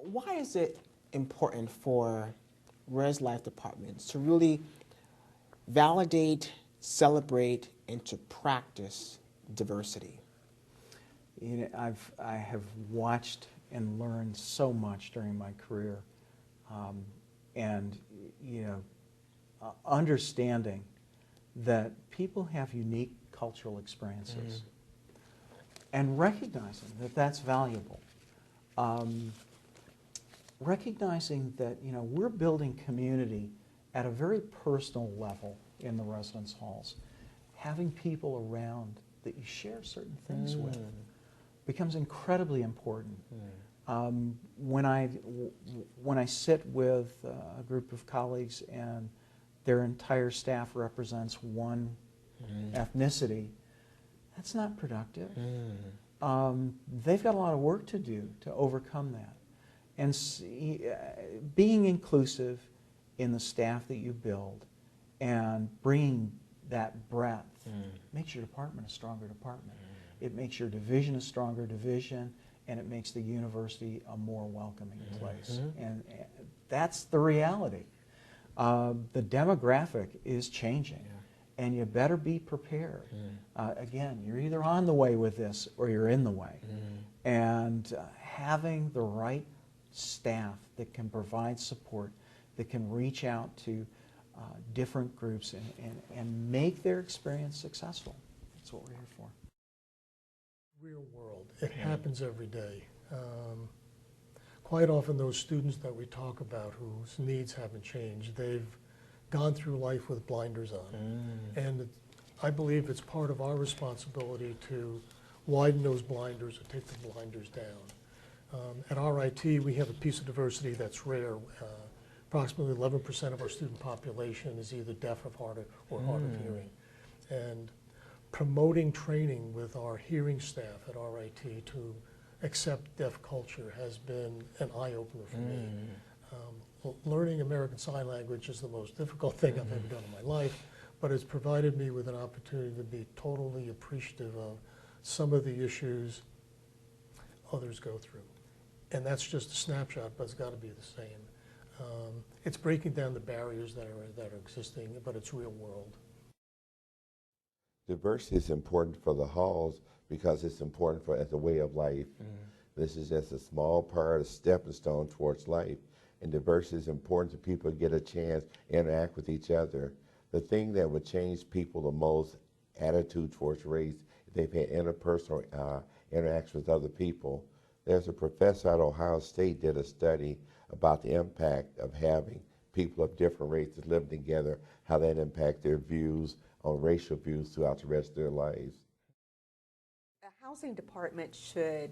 why is it important for res life departments to really validate, celebrate, and to practice diversity? You know, I have watched and learned so much during my career, and you know, understanding that people have unique cultural experiences, and recognizing that that's valuable. Recognizing that, you know, we're building community at a very personal level in the residence halls. Having people around that you share certain things with becomes incredibly important. When I sit with a group of colleagues and their entire staff represents one ethnicity, that's not productive. They've got a lot of work to do to overcome that. And being inclusive in the staff that you build and bringing that breadth makes your department a stronger department. It makes your division a stronger division, and it makes the university a more welcoming place. And that's the reality. The demographic is changing, and you better be prepared. Again, you're either on the way with this or you're in the way. And having the right staff that can provide support, that can reach out to different groups and make their experience successful. That's what we're here for. Real world. It happens every day. Quite often those students that we talk about whose needs haven't changed, they've gone through life with blinders on. And I believe it's part of our responsibility to widen those blinders or take the blinders down. At RIT, we have a piece of diversity that's rare. Approximately 11% of our student population is either deaf of hard or hard of hearing. And promoting training with our hearing staff at RIT to accept deaf culture has been an eye-opener for me. Learning American Sign Language is the most difficult thing I've ever done in my life, but it's provided me with an opportunity to be totally appreciative of some of the issues others go through. And that's just a snapshot, but it's got to be the same. It's breaking down the barriers that are existing, but it's real world. Diversity is important for the halls because it's important for as a way of life. This is just a small part, a stepping stone towards life. And diversity is important to people to get a chance to interact with each other. The thing that would change people the most, attitude towards race, if they've had interpersonal interaction with other people. There's a professor at Ohio State did a study about the impact of having people of different races living together, how that impacts their views on racial views throughout the rest of their lives. The housing department should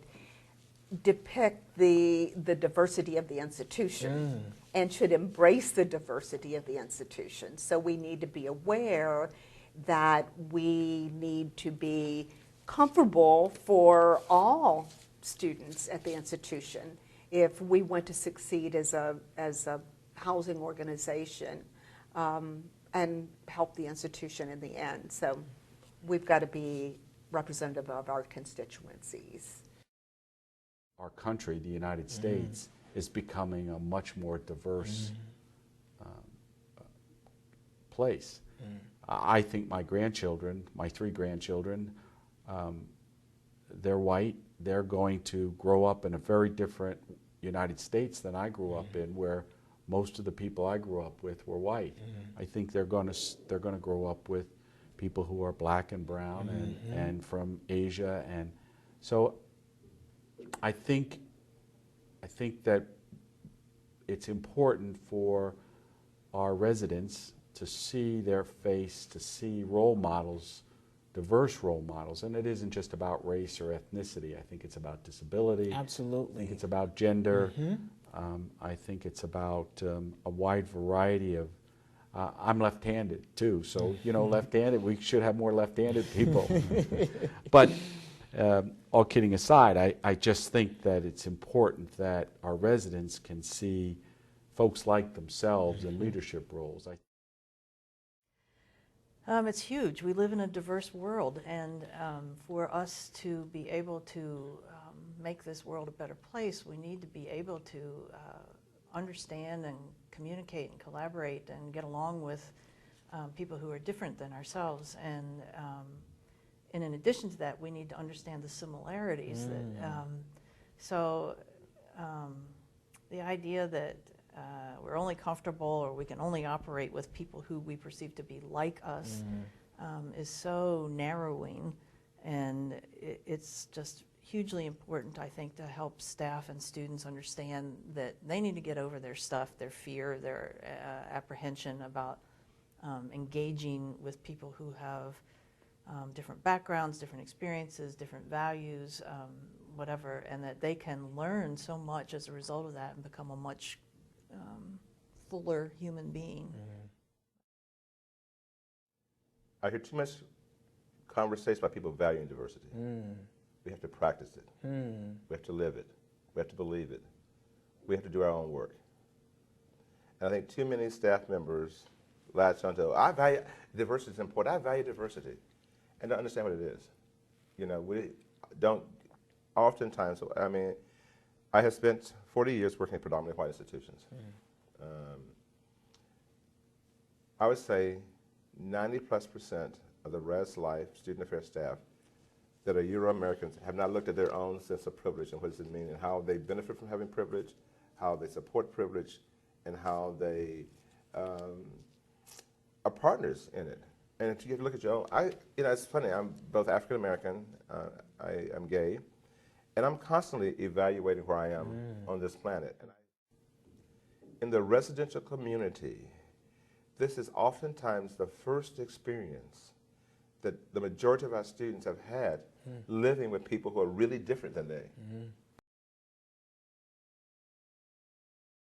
depict the diversity of the institution and should embrace the diversity of the institution. So we need to be aware that we need to be comfortable for all students at the institution if we want to succeed as a housing organization and help the institution in the end. So we've got to be representative of our constituencies. Our country, the United States, is becoming a much more diverse place. I think my grandchildren, my 3 grandchildren, they're white. They're going to grow up in a very different United States than I grew up in, where most of the people I grew up with were white. I think they're going to grow up with people who are black and brown and from Asia, and so I think that it's important for our residents to see their face, to see role models, diverse role models, and it isn't just about race or ethnicity. I think it's about disability. Absolutely. I think it's about gender. I think it's about a wide variety of. I'm left-handed too, so you know, left-handed. We should have more left-handed people. But all kidding aside, I just think that it's important that our residents can see folks like themselves in leadership roles. It's huge. We live in a diverse world, and for us to be able to make this world a better place, we need to be able to understand and communicate and collaborate and get along with people who are different than ourselves. And in addition to that, we need to understand the similarities. The idea that we're only comfortable or we can only operate with people who we perceive to be like us is so narrowing, and it's just hugely important, I think, to help staff and students understand that they need to get over their stuff, their fear, their apprehension about engaging with people who have different backgrounds, different experiences, different values, whatever, and that they can learn so much as a result of that and become a much fuller human being. I hear too much conversation about people valuing diversity. We have to practice it. We have to live it. We have to believe it. We have to do our own work. And I think too many staff members latch onto, I value, diversity is important. I value diversity. And don't understand what it is. You know, we don't, oftentimes, I mean, I have spent 40 years working at predominantly white institutions. I would say 90+% of the Res Life student affairs staff that are Euro-Americans have not looked at their own sense of privilege and what does it mean and how they benefit from having privilege, how they support privilege, and how they are partners in it. And if you look at your own, you know, it's funny, I'm both African-American, I'm gay, and I'm constantly evaluating where I am on this planet. And in the residential community, this is oftentimes the first experience that the majority of our students have had living with people who are really different than they.